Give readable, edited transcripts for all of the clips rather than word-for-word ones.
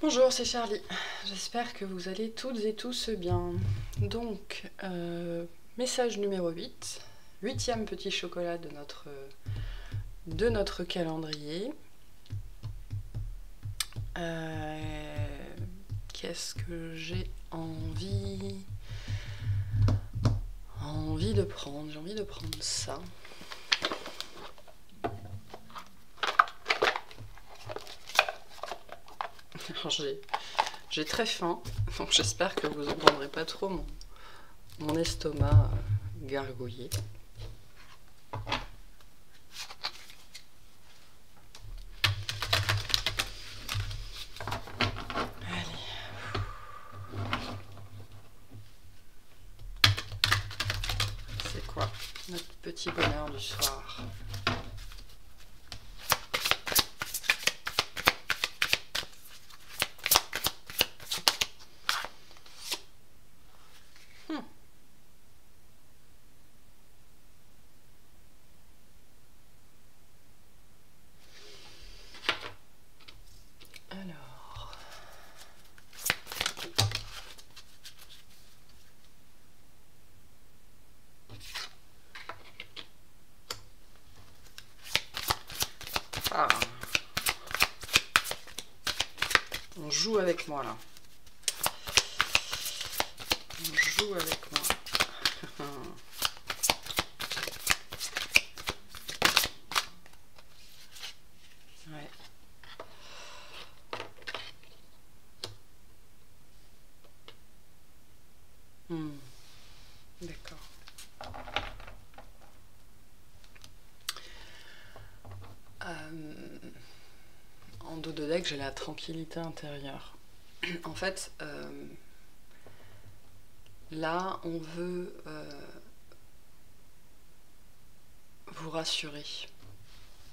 Bonjour, c'est Charlie. J'espère que vous allez toutes et tous bien. Donc, message numéro 8, huitième petit chocolat de notre calendrier. Qu'est-ce que j'ai envie de prendre? J'ai envie de prendre ça. Alors, j'ai très faim, donc j'espère que vous n'entendrez pas trop mon estomac gargouiller. C'est quoi notre petit bonheur du soir? Alors, ah, on joue avec moi là. On joue avec moi. Ouais. D'accord. En dos de deck, j'ai la tranquillité intérieure. En fait, là, on veut vous rassurer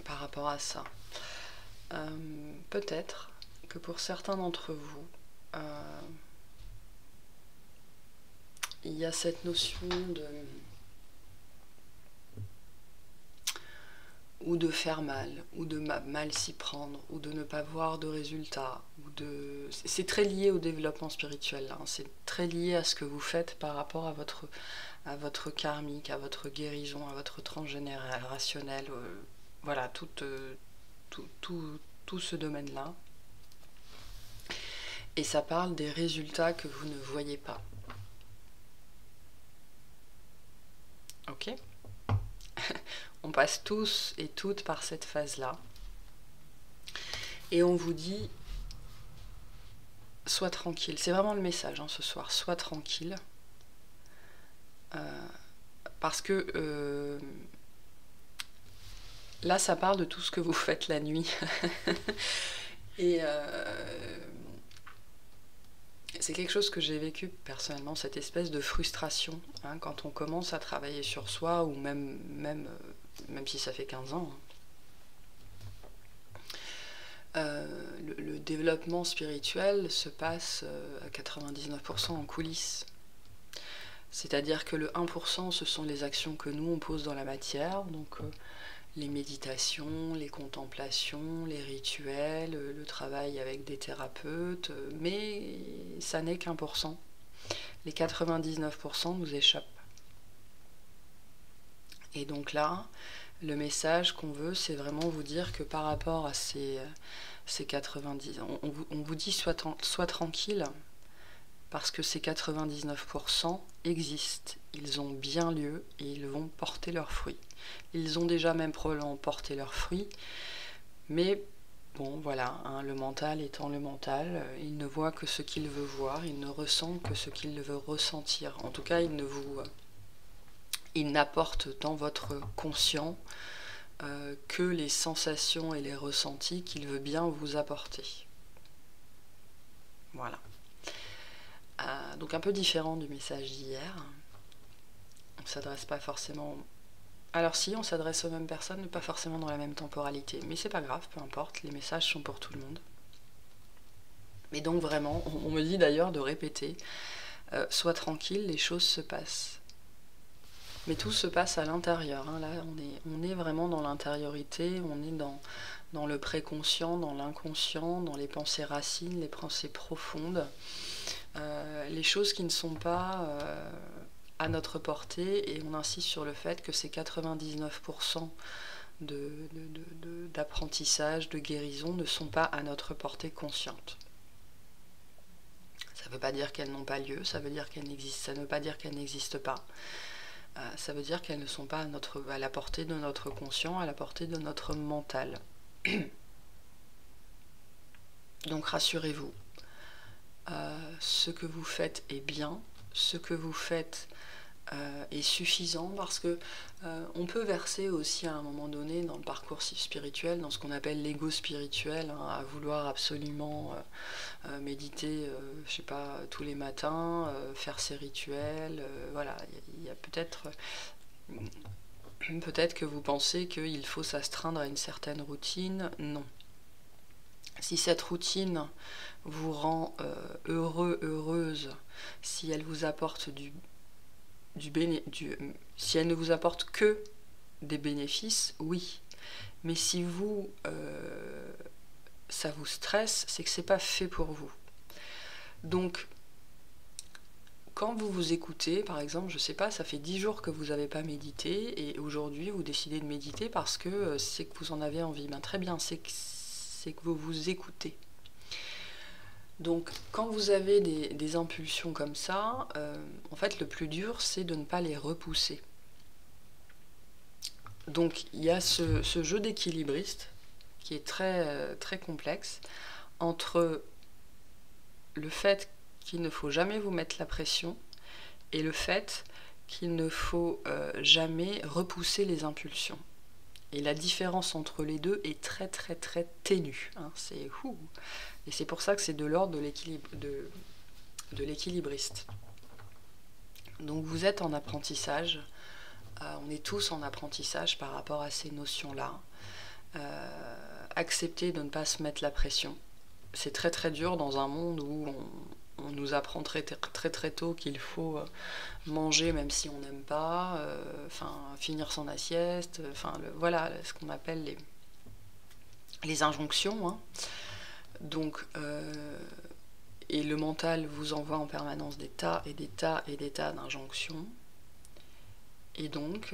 par rapport à ça. Peut-être que pour certains d'entre vous, il y a cette notion de faire mal, ou de mal s'y prendre, ou de ne pas voir de résultats, c'est très lié au développement spirituel, hein. C'est très lié à ce que vous faites par rapport à votre karmique, à votre guérison, à votre transgénérationnel, voilà, tout ce domaine-là. Et ça parle des résultats que vous ne voyez pas. Ok? On passe tous et toutes par cette phase-là. Et on vous dit, sois tranquille. C'est vraiment le message, hein, ce soir. Sois tranquille. Parce que là, ça parle de tout ce que vous faites la nuit. Et c'est quelque chose que j'ai vécu personnellement, cette espèce de frustration, hein, quand on commence à travailler sur soi, ou même si ça fait 15 ans. Le développement spirituel se passe à 99% en coulisses. C'est-à-dire que le 1%, ce sont les actions que nous, on pose dans la matière, donc les méditations, les contemplations, les rituels, le travail avec des thérapeutes, mais ça n'est qu'1%. Les 99% nous échappent. Et donc là, le message qu'on veut, c'est vraiment vous dire que par rapport à ces 90, on vous dit sois tranquille, parce que ces 99% existent, ils ont bien lieu et ils vont porter leurs fruits. Ils ont déjà même probablement porté leurs fruits, mais bon voilà, hein, le mental étant le mental, il ne voit que ce qu'il veut voir, il ne ressent que ce qu'il veut ressentir. En tout cas, il n'apporte dans votre conscient que les sensations et les ressentis qu'il veut bien vous apporter. Voilà. Donc un peu différent du message d'hier. On ne s'adresse pas forcément... Alors si, on s'adresse aux mêmes personnes, mais pas forcément dans la même temporalité. Mais c'est pas grave, peu importe, les messages sont pour tout le monde. Mais donc vraiment, on me dit d'ailleurs de répéter, sois tranquille, les choses se passent. Mais tout se passe à l'intérieur, hein. Là, on est vraiment dans l'intériorité, on est dans le préconscient, dans l'inconscient, dans les pensées racines, les pensées profondes, les choses qui ne sont pas à notre portée, et on insiste sur le fait que ces 99% d'apprentissage, de guérison ne sont pas à notre portée consciente. Ça ne veut pas dire qu'elles n'ont pas lieu, ça veut dire qu'elles n'existent, ça ne veut pas dire qu'elles n'existent pas. Ça veut dire qu'elles ne sont pas à la portée de notre conscient, à la portée de notre mental. Donc rassurez-vous, ce que vous faites est bien, ce que vous faites est suffisant, parce que on peut verser aussi à un moment donné dans le parcours spirituel, dans ce qu'on appelle l'ego spirituel, hein, à vouloir absolument méditer, je sais pas, tous les matins, faire ses rituels, voilà, il y a peut-être que vous pensez qu'il faut s'astreindre à une certaine routine. Non. Si cette routine vous rend heureux, heureuse, si elle vous apporte si elle ne vous apporte que des bénéfices, oui. Mais si ça vous stresse, c'est que c'est pas fait pour vous. Donc, quand vous vous écoutez, par exemple, je sais pas, ça fait 10 jours que vous n'avez pas médité, et aujourd'hui vous décidez de méditer parce que c'est que vous en avez envie. Ben, très bien, c'est que vous vous écoutez. Donc, quand vous avez des impulsions comme ça, en fait, le plus dur, c'est de ne pas les repousser. Donc, il y a ce jeu d'équilibriste qui est très, très complexe, entre le fait qu'il ne faut jamais vous mettre la pression et le fait qu'il ne faut jamais repousser les impulsions. Et la différence entre les deux est très très très ténue, hein. Et c'est pour ça que c'est de l'ordre de l'équilibriste. Donc vous êtes en apprentissage, on est tous en apprentissage par rapport à ces notions-là. Accepter de ne pas se mettre la pression. C'est très très dur dans un monde où on nous apprend très très très tôt qu'il faut manger même si on n'aime pas, finir son assiette, voilà ce qu'on appelle les injonctions, hein. Donc, et le mental vous envoie en permanence des tas et des tas et des tas d'injonctions. Et donc,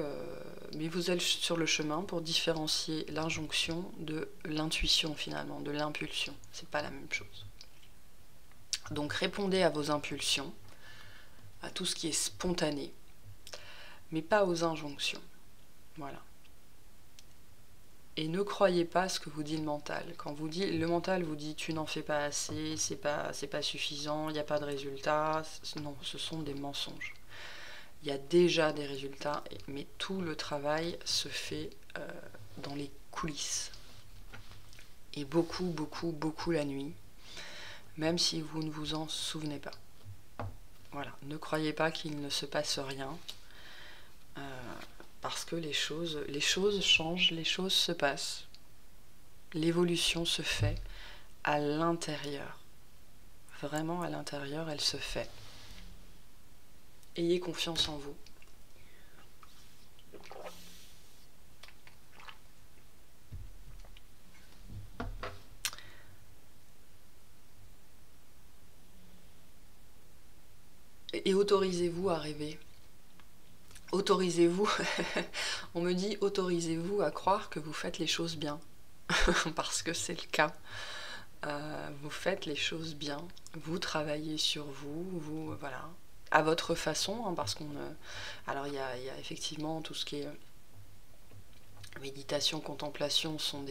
mais vous êtes sur le chemin pour différencier l'injonction de l'intuition finalement, de l'impulsion. C'est pas la même chose. Donc répondez à vos impulsions, à tout ce qui est spontané, mais pas aux injonctions. Voilà. Et ne croyez pas ce que vous dit le mental. Quand le mental vous dit tu n'en fais pas assez, c'est pas suffisant, il n'y a pas de résultat, non, ce sont des mensonges. Il y a déjà des résultats, mais tout le travail se fait dans les coulisses. Et beaucoup, beaucoup, beaucoup la nuit, même si vous ne vous en souvenez pas. Voilà, ne croyez pas qu'il ne se passe rien, parce que les choses changent, les choses se passent. L'évolution se fait à l'intérieur. Vraiment à l'intérieur, elle se fait. Ayez confiance en vous. Et autorisez-vous à rêver. Autorisez-vous, on me dit autorisez-vous à croire que vous faites les choses bien. Parce que c'est le cas. Vous faites les choses bien. Vous travaillez sur vous, voilà. À votre façon, hein, parce qu'on... alors il y a effectivement tout ce qui est méditation, contemplation, sont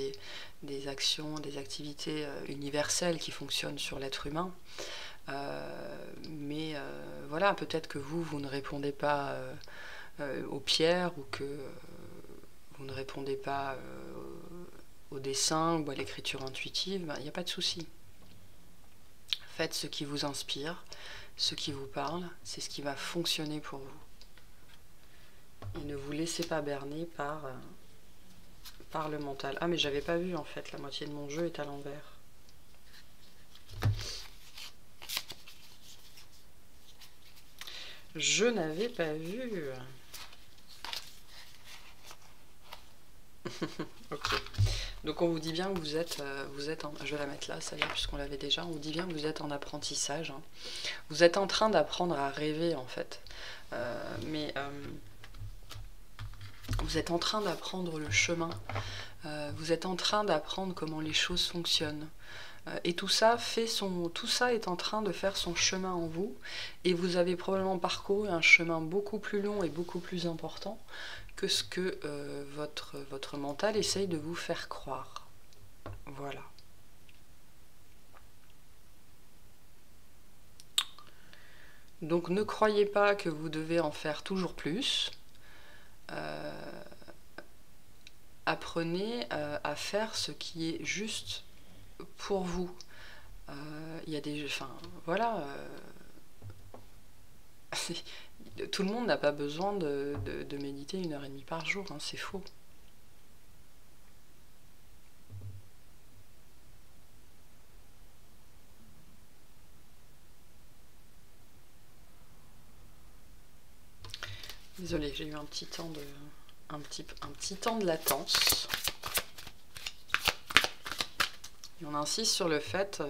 des actions, des activités universelles qui fonctionnent sur l'être humain. Mais voilà, peut-être que vous ne répondez pas aux pierres, ou que vous ne répondez pas au dessin ou à l'écriture intuitive, il n'y a pas de souci. Faites ce qui vous inspire, ce qui vous parle, c'est ce qui va fonctionner pour vous. Et ne vous laissez pas berner par le mental. Ah, mais j'avais pas vu en fait, la moitié de mon jeu est à l'envers. Je n'avais pas vu. Ok. Donc on vous dit bien que vous êtes je vais la mettre là, celle-là, puisqu'on l'avait déjà. On vous dit bien que vous êtes en apprentissage. Hein. Vous êtes en train d'apprendre à rêver, en fait. Vous êtes en train d'apprendre le chemin. Vous êtes en train d'apprendre comment les choses fonctionnent. Et tout ça est en train de faire son chemin en vous. Et vous avez probablement parcouru un chemin beaucoup plus long et beaucoup plus important que ce que votre mental essaye de vous faire croire. Voilà. Donc ne croyez pas que vous devez en faire toujours plus. Apprenez à faire ce qui est juste pour vous. Il y a des... Enfin, voilà. Tout le monde n'a pas besoin de méditer 1h30 par jour, hein, c'est faux. Désolée, j'ai eu un petit temps de latence. Et on insiste sur le fait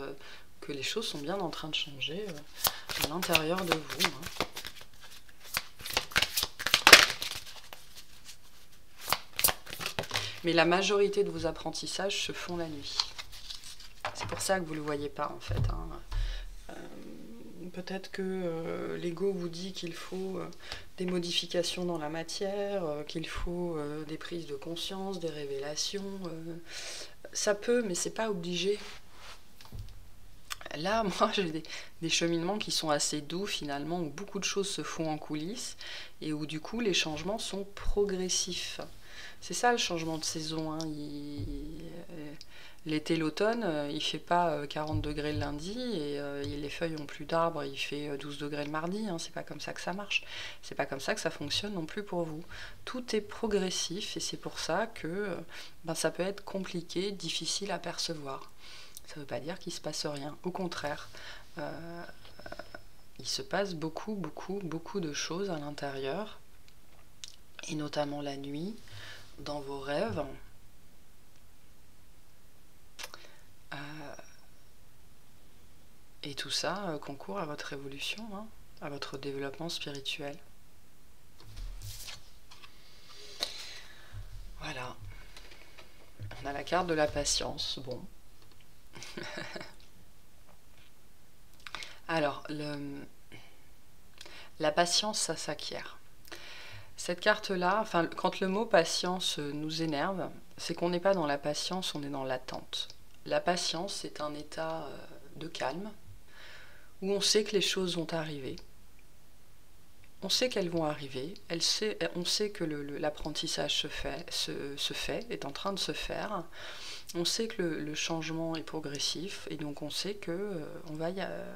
que les choses sont bien en train de changer à l'intérieur de vous. Hein. Mais la majorité de vos apprentissages se font la nuit. C'est pour ça que vous ne le voyez pas en fait. Hein. Peut-être que l'ego vous dit qu'il faut des modifications dans la matière, qu'il faut des prises de conscience, des révélations. Ça peut, mais c'est pas obligé. Là, moi, j'ai des cheminements qui sont assez doux finalement, où beaucoup de choses se font en coulisses et où du coup les changements sont progressifs. C'est ça le changement de saison. Hein. L'été, l'automne, il fait pas 40 degrés le lundi et les feuilles ont plus d'arbres, il fait 12 degrés le mardi. Hein. C'est pas comme ça que ça marche. C'est pas comme ça que ça fonctionne non plus pour vous. Tout est progressif et c'est pour ça que ça peut être compliqué, difficile à percevoir. Ça ne veut pas dire qu'il ne se passe rien. Au contraire, il se passe beaucoup de choses à l'intérieur, et notamment la nuit, dans vos rêves. Et tout ça concourt à votre évolution, hein, à votre développement spirituel. Voilà. On a la carte de la patience. Bon. Alors, la patience, ça s'acquiert. Cette carte-là, enfin, quand le mot patience nous énerve, c'est qu'on n'est pas dans la patience, on est dans l'attente. La patience, c'est un état de calme, où on sait que les choses vont arriver. On sait qu'elles vont arriver, on sait que l'apprentissage se fait, est en train de se faire. On sait que le changement est progressif, et donc on sait que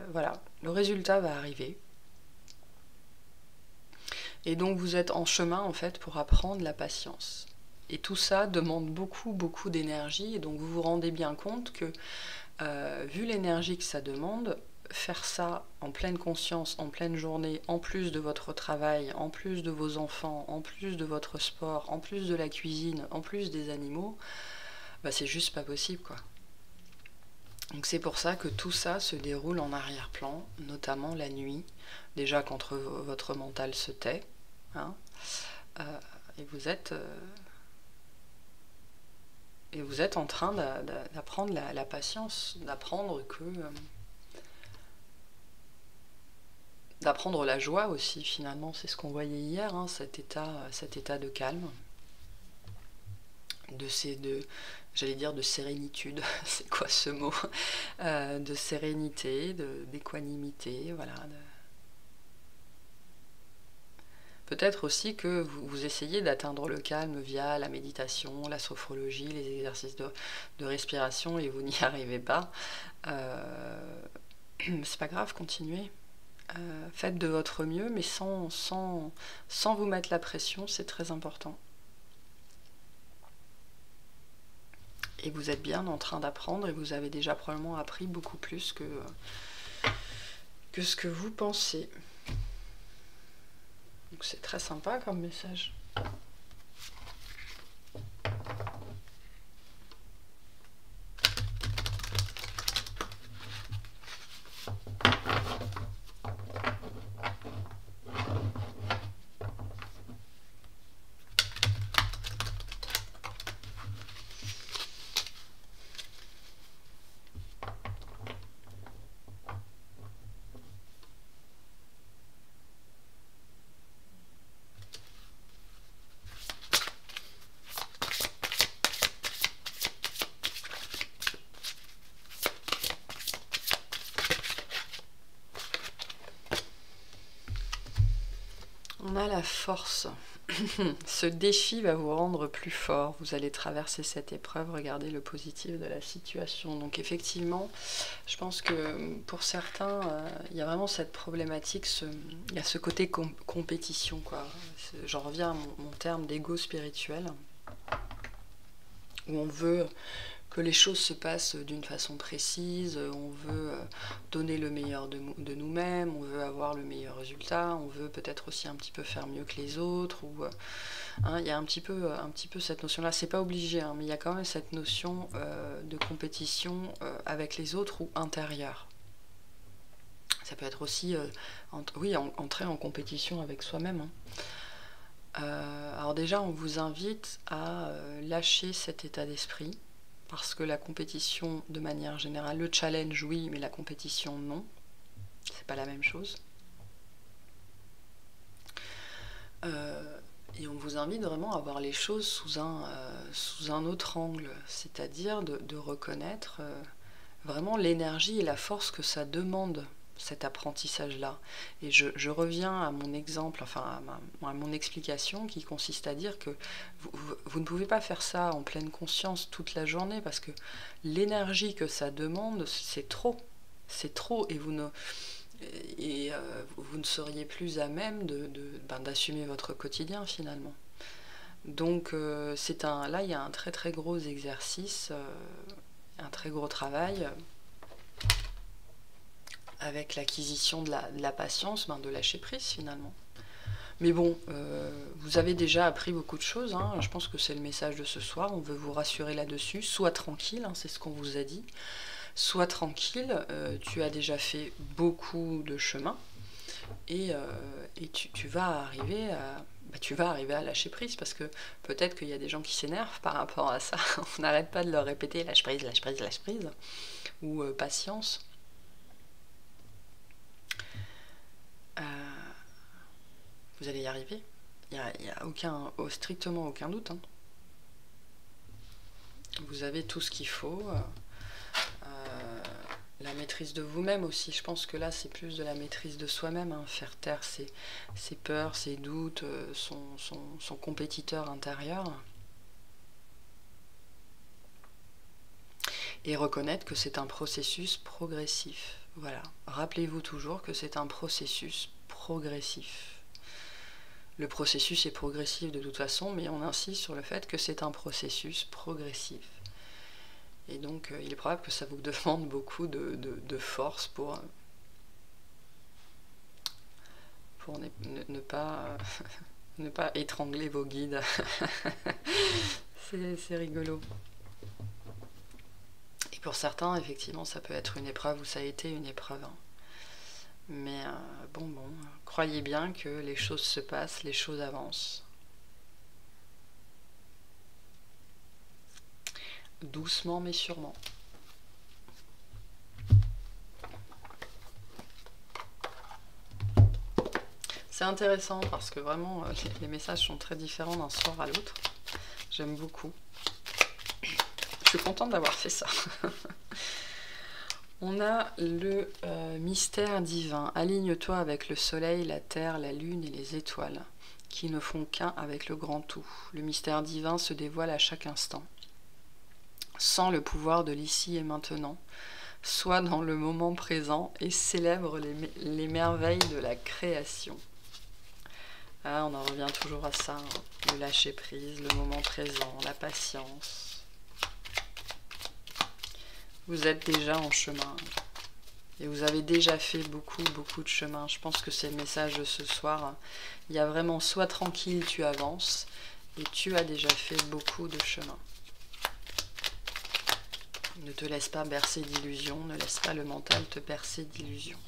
voilà, le résultat va arriver. Et donc vous êtes en chemin en fait pour apprendre la patience. Et tout ça demande beaucoup d'énergie, et donc vous vous rendez bien compte que, vu l'énergie que ça demande, faire ça en pleine conscience, en pleine journée, en plus de votre travail, en plus de vos enfants, en plus de votre sport, en plus de la cuisine, en plus des animaux, c'est juste pas possible quoi. Donc c'est pour ça que tout ça se déroule en arrière-plan, notamment la nuit, déjà quand votre mental se tait, hein, et vous êtes en train d'apprendre la patience, d'apprendre d'apprendre la joie aussi finalement, c'est ce qu'on voyait hier, hein, cet état de calme, j'allais dire de sérénitude, c'est quoi ce mot, de sérénité, d'équanimité, voilà. Peut-être aussi que vous essayez d'atteindre le calme via la méditation, la sophrologie, les exercices de respiration et vous n'y arrivez pas. C'est pas grave, continuez. Faites de votre mieux, mais sans vous mettre la pression, c'est très important. Et vous êtes bien en train d'apprendre et vous avez déjà probablement appris beaucoup plus que ce que vous pensez. Donc c'est très sympa comme message. la force. Ce défi va vous rendre plus fort. Vous allez traverser cette épreuve, regardez le positif de la situation. Donc effectivement, je pense que pour certains, il y a vraiment cette problématique, il y a ce côté compétition, quoi. J'en reviens à mon terme d'ego spirituel, où on veut que les choses se passent d'une façon précise, on veut donner le meilleur de nous-mêmes, on veut avoir le meilleur résultat, on veut peut-être aussi un petit peu faire mieux que les autres, ou il y a un petit peu cette notion-là. C'est pas obligé, hein, mais il y a quand même cette notion de compétition avec les autres ou intérieure. Ça peut être aussi, entrer en compétition avec soi-même. Hein. Alors déjà, on vous invite à lâcher cet état d'esprit. Parce que la compétition, de manière générale, le challenge, oui, mais la compétition, non. C'est pas la même chose. Et on vous invite vraiment à voir les choses sous un autre angle, c'est-à-dire de reconnaître vraiment l'énergie et la force que ça demande, cet apprentissage-là. Et je reviens à mon exemple, enfin à mon explication qui consiste à dire que vous ne pouvez pas faire ça en pleine conscience toute la journée parce que l'énergie que ça demande, c'est trop. C'est trop et vous ne seriez plus à même d'assumer votre quotidien finalement. Donc là il y a un très très gros exercice, un très gros travail avec l'acquisition de la patience, de lâcher prise finalement. Mais bon, vous avez déjà appris beaucoup de choses, hein. Je pense que c'est le message de ce soir, on veut vous rassurer là-dessus, sois tranquille, hein, c'est ce qu'on vous a dit. Sois tranquille, tu as déjà fait beaucoup de chemin, et tu vas arriver à lâcher prise, parce que peut-être qu'il y a des gens qui s'énervent par rapport à ça, on n'arrête pas de leur répéter lâche prise, lâche prise, lâche prise, ou patience. Vous allez y arriver. Il n'y a strictement aucun doute. Hein. Vous avez tout ce qu'il faut. La maîtrise de vous-même aussi. Je pense que là, c'est plus de la maîtrise de soi-même. Hein. Faire taire ses peurs, ses doutes, son compétiteur intérieur. Et reconnaître que c'est un processus progressif. Voilà. Rappelez-vous toujours que c'est un processus progressif. Le processus est progressif de toute façon, mais on insiste sur le fait que c'est un processus progressif. Et donc, il est probable que ça vous demande beaucoup de force pour ne pas étrangler vos guides. C'est rigolo. Et pour certains, effectivement, ça peut être une épreuve, ou ça a été une épreuve. Hein. Mais bon, croyez bien que les choses se passent, les choses avancent. Doucement mais sûrement. C'est intéressant parce que vraiment les messages sont très différents d'un soir à l'autre. J'aime beaucoup. Je suis contente d'avoir fait ça. On a le mystère divin. Aligne-toi avec le soleil, la terre, la lune et les étoiles, qui ne font qu'un avec le grand tout. Le mystère divin se dévoile à chaque instant. Sens le pouvoir de l'ici et maintenant. Sois dans le moment présent et célèbre les merveilles de la création. Ah, on en revient toujours à ça, hein. Le lâcher prise, le moment présent, la patience. Vous êtes déjà en chemin et vous avez déjà fait beaucoup de chemin. Je pense que c'est le message de ce soir. Il y a vraiment sois tranquille, tu avances et tu as déjà fait beaucoup de chemin. Ne te laisse pas bercer d'illusions, ne laisse pas le mental te bercer d'illusions.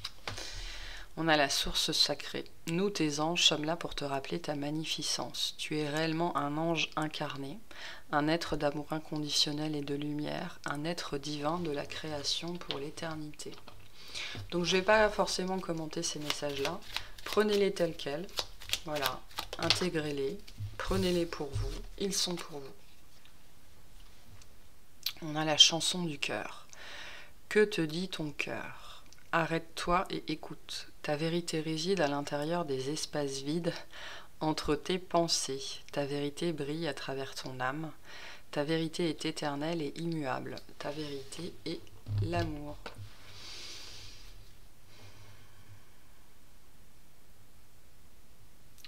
On a la source sacrée. Nous, tes anges, sommes là pour te rappeler ta magnificence. Tu es réellement un ange incarné, un être d'amour inconditionnel et de lumière, un être divin de la création pour l'éternité. Donc je ne vais pas forcément commenter ces messages-là. Prenez-les tels quels. Voilà. Intégrez-les. Prenez-les pour vous. Ils sont pour vous. On a la chanson du cœur. Que te dit ton cœur ? Arrête-toi et écoute. Ta vérité réside à l'intérieur des espaces vides, entre tes pensées. Ta vérité brille à travers ton âme. Ta vérité est éternelle et immuable. Ta vérité est l'amour.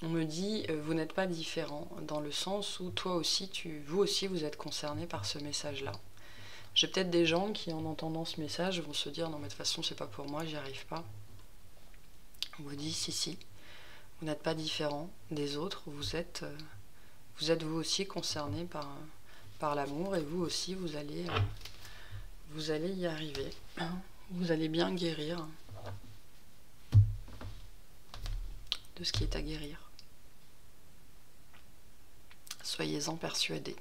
On me dit, vous n'êtes pas différent, dans le sens où toi aussi, vous aussi, vous êtes concerné par ce message-là. J'ai peut-être des gens qui, en entendant ce message, vont se dire, non mais de toute façon, c'est pas pour moi, j'y arrive pas. On vous dit, si, vous n'êtes pas différent des autres, vous êtes vous aussi concerné par l'amour, et vous aussi, vous allez y arriver. Vous allez bien guérir de ce qui est à guérir. Soyez-en persuadés.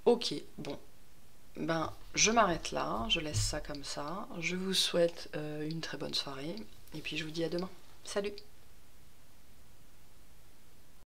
Ok, bon. Ben, je m'arrête là, je laisse ça comme ça. Je vous souhaite une très bonne soirée. Et puis je vous dis à demain. Salut!